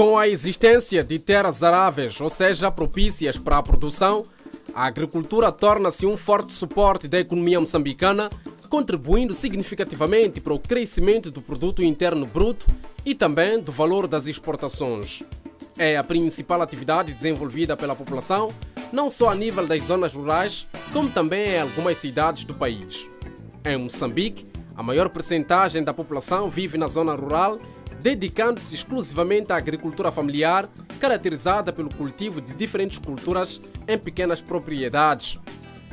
Com a existência de terras aráveis, ou seja, propícias para a produção, a agricultura torna-se um forte suporte da economia moçambicana, contribuindo significativamente para o crescimento do produto interno bruto e também do valor das exportações. É a principal atividade desenvolvida pela população, não só a nível das zonas rurais, como também em algumas cidades do país. Em Moçambique, a maior percentagem da população vive na zona rural, dedicando-se exclusivamente à agricultura familiar, caracterizada pelo cultivo de diferentes culturas em pequenas propriedades.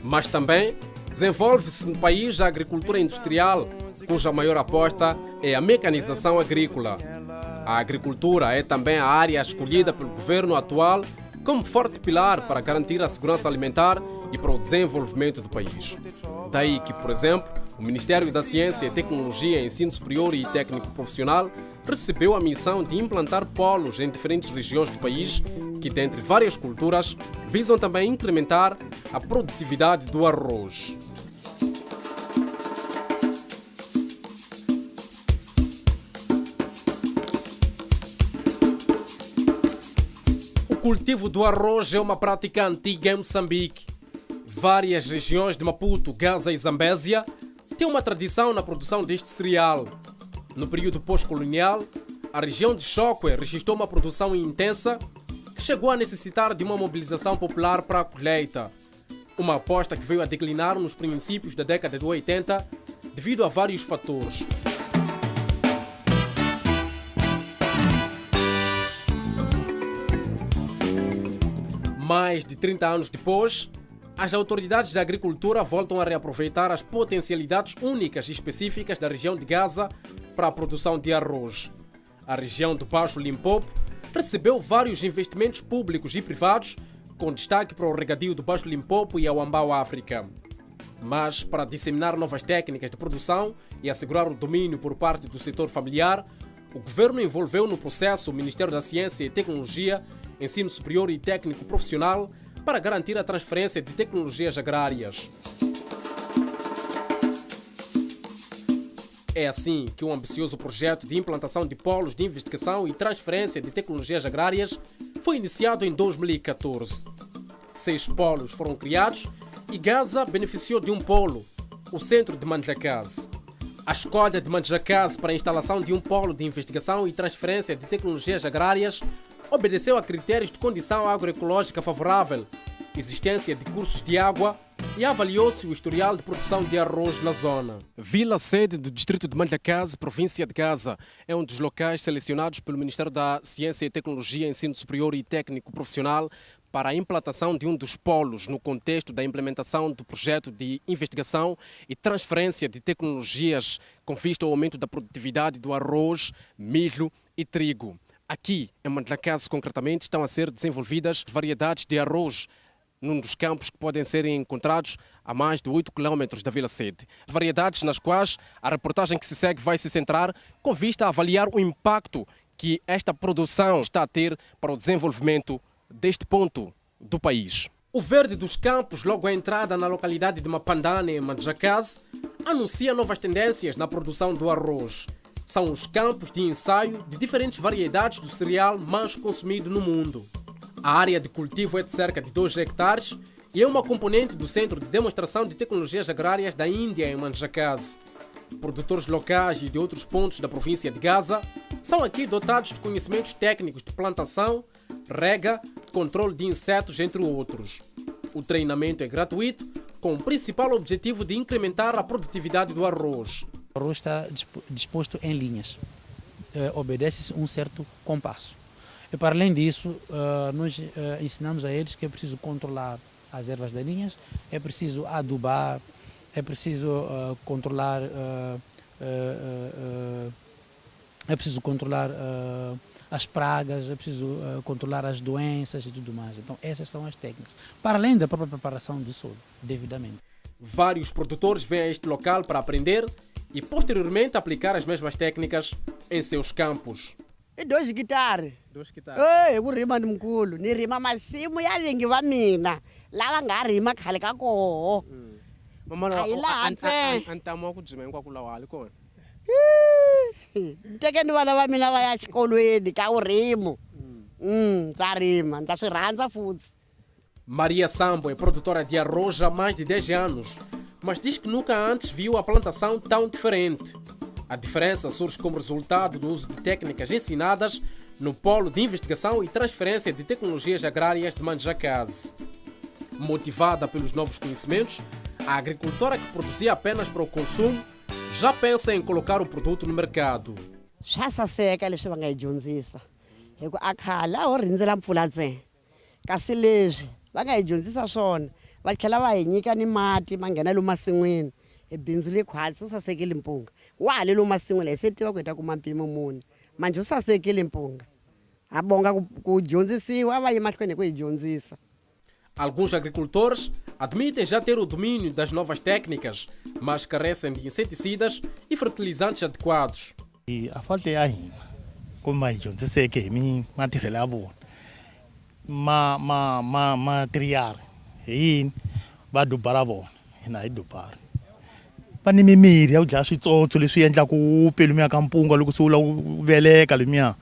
Mas também desenvolve-se no país a agricultura industrial, cuja maior aposta é a mecanização agrícola. A agricultura é também a área escolhida pelo governo atual como forte pilar para garantir a segurança alimentar e para o desenvolvimento do país. Daí que, por exemplo, o Ministério da Ciência, Tecnologia, Ensino Superior e Técnico Profissional recebeu a missão de implantar polos em diferentes regiões do país que, dentre várias culturas, visam também incrementar a produtividade do arroz. O cultivo do arroz é uma prática antiga em Moçambique. Várias regiões de Maputo, Gaza e Zambésia têm uma tradição na produção deste cereal. No período pós-colonial, a região de Chokwe registrou uma produção intensa que chegou a necessitar de uma mobilização popular para a colheita. Uma aposta que veio a declinar nos princípios da década de 80 devido a vários fatores. Mais de 30 anos depois, as autoridades da agricultura voltam a reaproveitar as potencialidades únicas e específicas da região de Gaza para a produção de arroz. A região do Baixo Limpopo recebeu vários investimentos públicos e privados, com destaque para o regadio do Baixo Limpopo e a Wambao África. Mas, para disseminar novas técnicas de produção e assegurar o domínio por parte do setor familiar, o governo envolveu no processo o Ministério da Ciência e Tecnologia, Ensino Superior e Técnico Profissional para garantir a transferência de tecnologias agrárias. É assim que um ambicioso projeto de implantação de polos de investigação e transferência de tecnologias agrárias foi iniciado em 2014. 6 polos foram criados e Gaza beneficiou de um polo, o Centro de Mandjakazi. A escolha de Mandjakazi para a instalação de um polo de investigação e transferência de tecnologias agrárias obedeceu a critérios de condição agroecológica favorável, existência de cursos de água e avaliou-se o historial de produção de arroz na zona. Vila sede do distrito de Mandjakazi, província de Gaza, é um dos locais selecionados pelo Ministério da Ciência e Tecnologia, Ensino Superior e Técnico Profissional para a implantação de um dos polos no contexto da implementação do projeto de investigação e transferência de tecnologias com vista ao aumento da produtividade do arroz, milho e trigo. Aqui, em Mandjakazi, concretamente, estão a ser desenvolvidas variedades de arroz num dos campos que podem ser encontrados a mais de 8 km da Vila Sede. Variedades nas quais a reportagem que se segue vai se centrar com vista a avaliar o impacto que esta produção está a ter para o desenvolvimento deste ponto do país. O verde dos campos, logo à entrada na localidade de Mapandane, em Mandjakazi, anuncia novas tendências na produção do arroz. São os campos de ensaio de diferentes variedades do cereal mais consumido no mundo. A área de cultivo é de cerca de 2 hectares e é uma componente do Centro de Demonstração de Tecnologias Agrárias da Índia, em Mandjakazi. Produtores locais e de outros pontos da província de Gaza são aqui dotados de conhecimentos técnicos de plantação, rega, controle de insetos, entre outros. O treinamento é gratuito, com o principal objetivo de incrementar a produtividade do arroz. O arroz está disposto em linhas, obedece um certo compasso. E para além disso, nós ensinamos a eles que é preciso controlar as ervas daninhas, é preciso adubar, é preciso controlar, as pragas, é preciso controlar as doenças e tudo mais. Então essas são as técnicas, para além da própria preparação do solo, devidamente. Vários produtores vêm a este local para aprender e posteriormente aplicar as mesmas técnicas em seus campos. E 2 guitarras. 2 guitarras. Eu rima mkulu, ni rima masimu ya lingi va mina. Lava nga rima khale ka koho. Mama, antamo kudzima hinkwako lawa ali kona. Tekeni vana va mina va ya xikolweni ka urimo. Ndza rima, ndza swi rhandza futhi. Maria Sambo é produtora de arroz há mais de 10 anos, mas diz que nunca antes viu a plantação tão diferente. A diferença surge como resultado do uso de técnicas ensinadas no Polo de Investigação e Transferência de Tecnologias Agrárias de Manjacase. Motivada pelos novos conhecimentos, a agricultora que produzia apenas para o consumo já pensa em colocar o produto no mercado. Swa saseka leswi va nga hi dyondzisa. Hikuva a khale a ho rindzela mpfula ntsena. Kasi leswi va nga hi dyondzisa swona, va tlhela va hi nyika ni mati ma nghena lomu masin'wini. E bindzu le khwati swi sasekile mpunga. Wa ha le lomu masin'wini hi se tiva ku hi ta kuma mpimo muni. Manjhe wu sasekile mpunga. Ha bonga ku dyondzisiwa, va yi mahlweni hi ku hi dyondzisa. Alguns agricultores admitem já ter o domínio das novas técnicas, mas carecem de inseticidas e fertilizantes adequados. E a falta é ainda, como a gente sei que me material material e vai do baravo e não é do bar. Para nem me mirar, eu já sou todo isso entra com o pelo minha campunga, logo se o velho minha,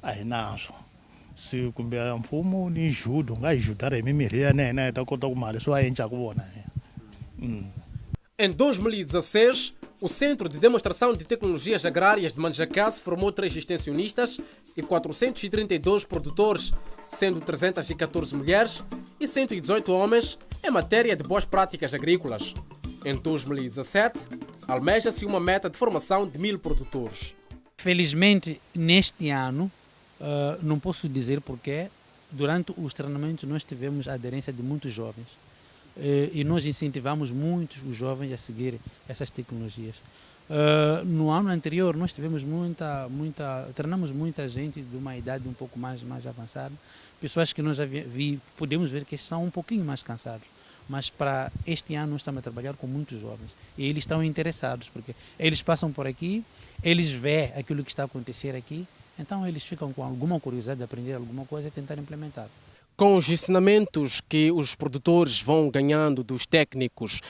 aí não. Se cumprir fumo ni ajuda, vai ajudar a me mirar, né, tá com o mal, só entra com o Em 2016, o Centro de Demonstração de Tecnologias Agrárias de Manjacase formou 3 extensionistas e 432 produtores, sendo 314 mulheres e 118 homens em matéria de boas práticas agrícolas. Em 2017, almeja-se uma meta de formação de 1000 produtores. Felizmente, neste ano, não posso dizer porquê, durante os treinamentos nós tivemos a aderência de muitos jovens. E nós incentivamos muitos os jovens a seguir essas tecnologias. No ano anterior nós tivemos treinamos muita gente de uma idade um pouco mais avançada, pessoas que nós podemos ver que são um pouquinho mais cansados, mas para este ano nós estamos a trabalhar com muitos jovens e eles estão interessados porque eles passam por aqui, eles veem aquilo que está a acontecer aqui, então eles ficam com alguma curiosidade de aprender alguma coisa e tentar implementar. Com os ensinamentos que os produtores vão ganhando dos técnicos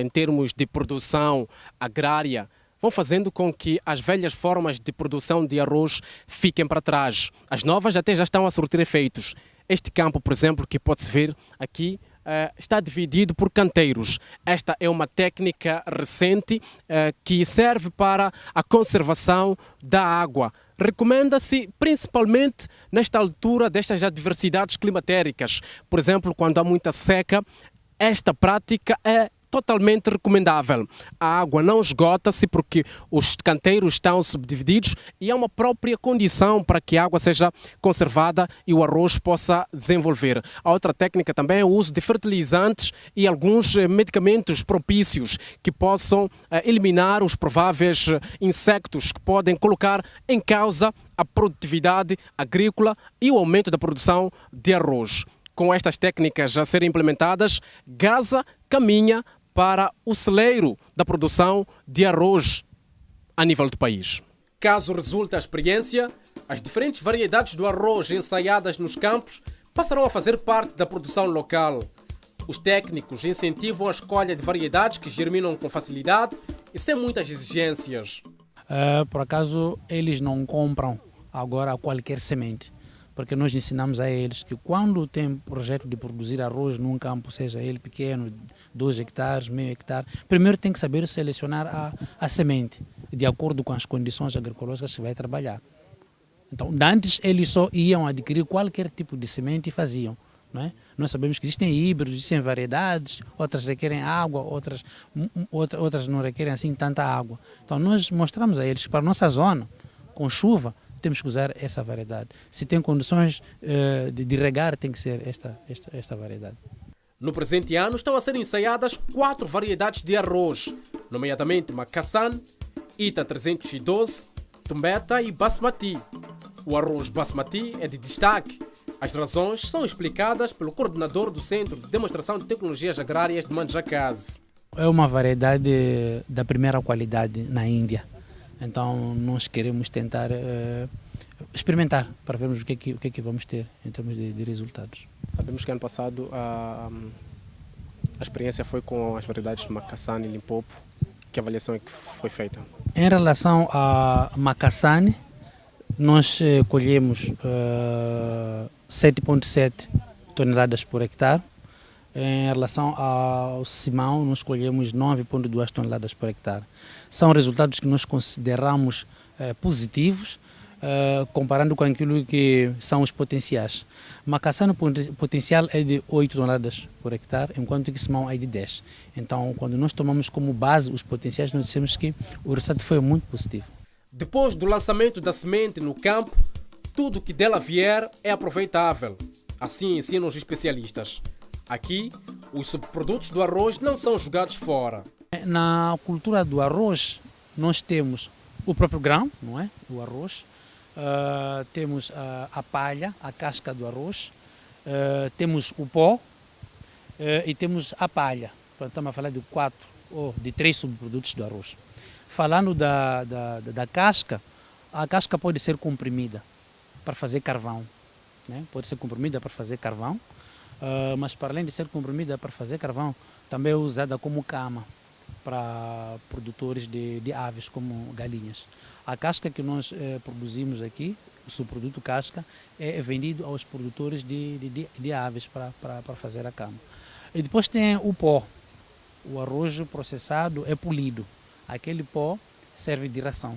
em termos de produção agrária, vão fazendo com que as velhas formas de produção de arroz fiquem para trás. As novas até já estão a surtir efeitos. Este campo, por exemplo, que pode-se ver aqui, está dividido por canteiros. Esta é uma técnica recente que serve para a conservação da água. Recomenda-se principalmente nesta altura destas adversidades climatéricas. Por exemplo, quando há muita seca, esta prática é totalmente recomendável. A água não esgota-se porque os canteiros estão subdivididos e há uma própria condição para que a água seja conservada e o arroz possa desenvolver. A outra técnica também é o uso de fertilizantes e alguns medicamentos propícios que possam eliminar os prováveis insectos que podem colocar em causa a produtividade agrícola e o aumento da produção de arroz. Com estas técnicas a serem implementadas, Gaza caminha para o celeiro da produção de arroz a nível do país. Caso resulte a experiência, as diferentes variedades do arroz ensaiadas nos campos passarão a fazer parte da produção local. Os técnicos incentivam a escolha de variedades que germinam com facilidade e sem muitas exigências. Por acaso, eles não compram agora qualquer semente, porque nós ensinamos a eles que quando tem projeto de produzir arroz num campo, seja ele pequeno, 2 hectares, meio hectare, primeiro tem que saber selecionar a semente, de acordo com as condições agroecológicas que vai trabalhar. Então, antes eles só iam adquirir qualquer tipo de semente e faziam. Não é? Nós sabemos que existem híbridos, existem variedades, outras requerem água, outras não requerem assim tanta água. Então, nós mostramos a eles que para a nossa zona, com chuva, temos que usar essa variedade. Se tem condições de regar, tem que ser esta variedade. No presente ano estão a ser ensaiadas 4 variedades de arroz, nomeadamente Macassan, Ita 312, Tumbeta e Basmati. O arroz Basmati é de destaque. As razões são explicadas pelo coordenador do Centro de Demonstração de Tecnologias Agrárias de Manjacase. É uma variedade da primeira qualidade na Índia. Então nós queremos tentar experimentar para vermos o que é que vamos ter em termos de resultados. Sabemos que ano passado a experiência foi com as variedades de Macassan e Limpopo. Que avaliação é que foi feita? Em relação a Macassan, nós colhemos 7,7 toneladas por hectare. Em relação ao Simão, nós colhemos 9,2 toneladas por hectare. São resultados que nós consideramos positivos, comparando com aquilo que são os potenciais. Macassano potencial é de 8 toneladas por hectare, enquanto que Simão é de 10. Então, quando nós tomamos como base os potenciais, nós dissemos que o resultado foi muito positivo. Depois do lançamento da semente no campo, tudo que dela vier é aproveitável. Assim ensinam os especialistas. Aqui, os subprodutos do arroz não são jogados fora. Na cultura do arroz, nós temos o próprio grão, não é? O arroz. Temos a palha, a casca do arroz. Temos o pó e temos a palha. Portanto, estamos a falar de 4 ou de 3 subprodutos do arroz. Falando da casca, a casca pode ser comprimida para fazer carvão. Né? Pode ser comprimida para fazer carvão. Mas para além de ser comprimida para fazer carvão, também é usada como cama para produtores de aves, como galinhas. A casca que nós produzimos aqui, o subproduto casca, é vendido aos produtores de aves para fazer a cama. E depois tem o pó. O arroz processado é polido. Aquele pó serve de ração.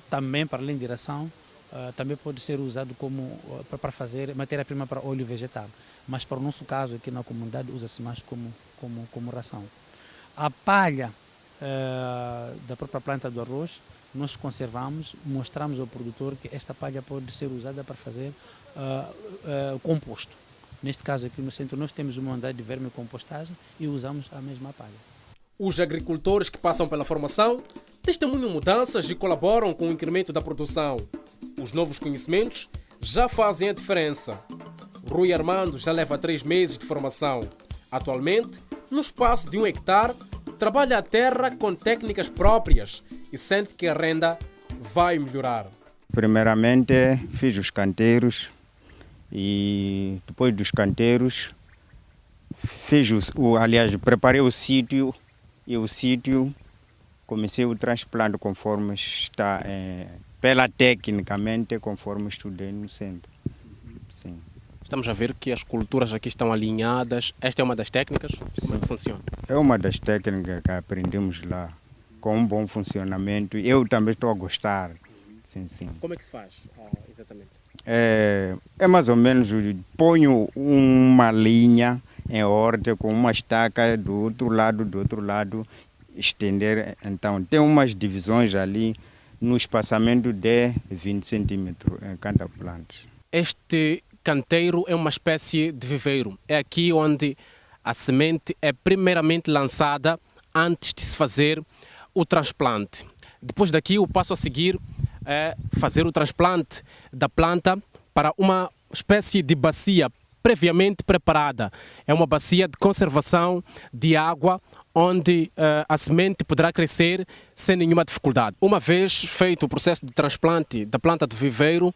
Também, para além de ração, também pode ser usado para fazer matéria-prima para óleo vegetal. Mas para o nosso caso aqui na comunidade usa-se mais como ração. A palha da própria planta do arroz nós conservamos, mostramos ao produtor que esta palha pode ser usada para fazer composto. Neste caso aqui no centro nós temos uma unidade de vermicompostagem e usamos a mesma palha. Os agricultores que passam pela formação testemunham mudanças e colaboram com o incremento da produção. Os novos conhecimentos já fazem a diferença. Rui Armando já leva 3 meses de formação. Atualmente, no espaço de 1 hectare, trabalha a terra com técnicas próprias e sente que a renda vai melhorar. Primeiramente, fiz os canteiros e depois dos canteiros, preparei o sítio e o sítio comecei o transplante conforme está, tecnicamente, conforme estudei no centro. Sim. Estamos a ver que as culturas aqui estão alinhadas. Esta é uma das técnicas? Como é que funciona? É uma das técnicas que aprendemos lá, com um bom funcionamento. Eu também estou a gostar. Sim, sim. Como é que se faz, exatamente? É mais ou menos, ponho uma linha em ordem com uma estaca do outro lado, estender. Então, tem umas divisões ali no espaçamento de 20 centímetros em cada planta. Este canteiro é uma espécie de viveiro. É aqui onde a semente é primeiramente lançada antes de se fazer o transplante. Depois daqui, o passo a seguir é fazer o transplante da planta para uma espécie de bacia previamente preparada. É uma bacia de conservação de água onde a semente poderá crescer sem nenhuma dificuldade. Uma vez feito o processo de transplante da planta de viveiro,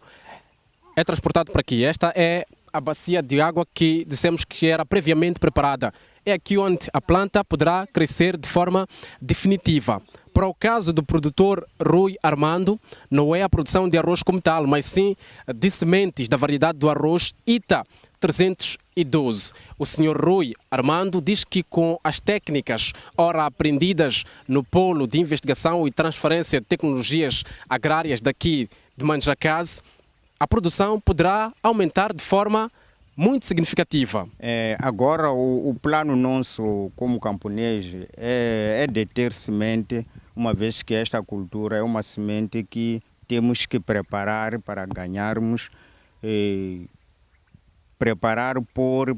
é transportado para aqui. Esta é a bacia de água que dissemos que era previamente preparada. É aqui onde a planta poderá crescer de forma definitiva. Para o caso do produtor Rui Armando, não é a produção de arroz como tal, mas sim de sementes da variedade do arroz ITA 312. O senhor Rui Armando diz que com as técnicas ora aprendidas no Polo de Investigação e Transferência de Tecnologias Agrárias daqui de Manjacase, a produção poderá aumentar de forma muito significativa. Agora o plano nosso como camponês é de ter semente, uma vez que esta cultura é uma semente que temos que preparar para ganharmos, preparar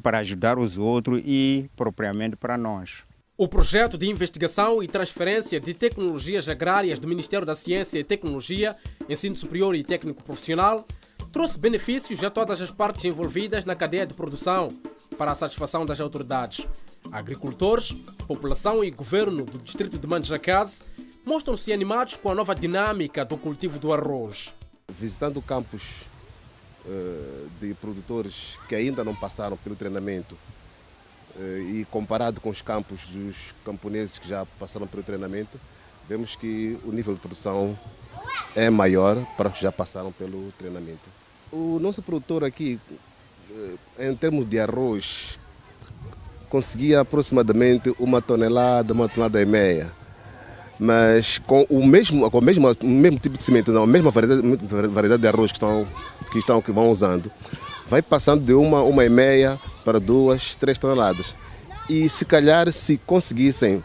para ajudar os outros e propriamente para nós. O projeto de investigação e transferência de tecnologias agrárias do Ministério da Ciência e Tecnologia, Ensino Superior e Técnico Profissional trouxe benefícios a todas as partes envolvidas na cadeia de produção para a satisfação das autoridades. Agricultores, população e governo do distrito de Manjacase mostram-se animados com a nova dinâmica do cultivo do arroz. Visitando campos de produtores que ainda não passaram pelo treinamento e comparado com os campos dos camponeses que já passaram pelo treinamento, vemos que o nível de produção é maior para os que já passaram pelo treinamento. O nosso produtor aqui, em termos de arroz, conseguia aproximadamente 1 tonelada, 1,5 toneladas. Mas com o mesmo tipo de semente, não, a mesma variedade de arroz que vão usando, vai passando de 1,5 para 2, 3 toneladas. E se calhar, se conseguissem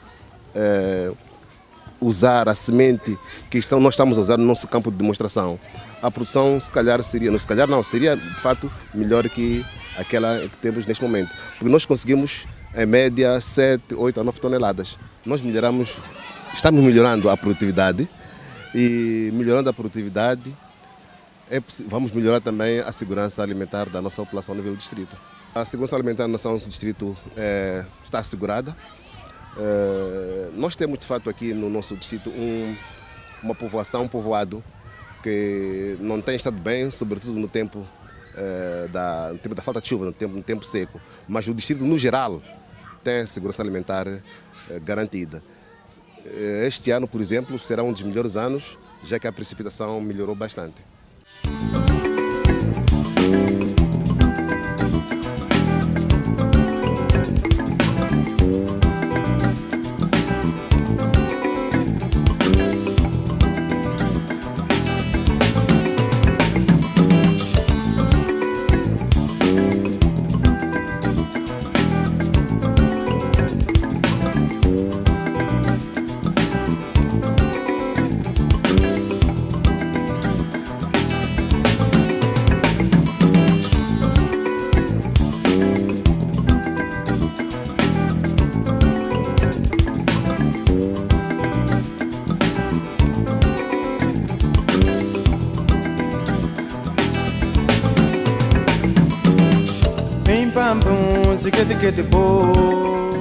usar a semente que nós estamos a usar no nosso campo de demonstração, a produção seria de fato melhor que aquela que temos neste momento. Porque nós conseguimos, em média, 7, 8 a 9 toneladas. Estamos melhorando a produtividade e melhorando a produtividade vamos melhorar também a segurança alimentar da nossa população no nível do distrito. A segurança alimentar no nosso distrito está assegurada. Nós temos de fato aqui no nosso distrito um povoado que não tem estado bem, sobretudo no tempo da falta de chuva, no tempo seco. Mas o distrito no geral tem a segurança alimentar garantida. Este ano, por exemplo, será um dos melhores anos, já que a precipitação melhorou bastante.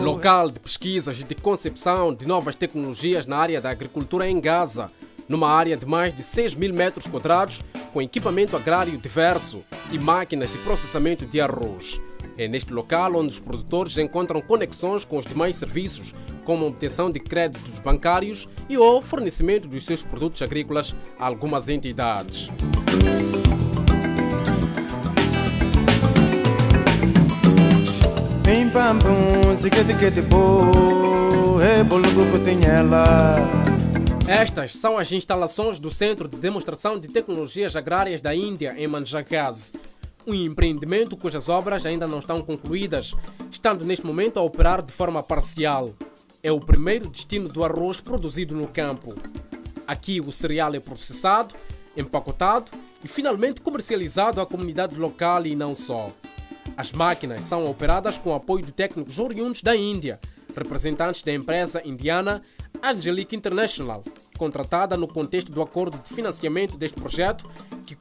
Local de pesquisas e de concepção de novas tecnologias na área da agricultura em Gaza, numa área de mais de 6.000 metros quadrados, com equipamento agrário diverso e máquinas de processamento de arroz. É neste local onde os produtores encontram conexões com os demais serviços, como a obtenção de créditos bancários e ou fornecimento dos seus produtos agrícolas a algumas entidades. Estas são as instalações do Centro de Demonstração de Tecnologias Agrárias da Índia, em Manjagazi, um empreendimento cujas obras ainda não estão concluídas, estando neste momento a operar de forma parcial. É o primeiro destino do arroz produzido no campo. Aqui o cereal é processado, empacotado e finalmente comercializado à comunidade local e não só. As máquinas são operadas com o apoio de técnicos oriundos da Índia, representantes da empresa indiana Angelic International, contratada no contexto do acordo de financiamento deste projeto, que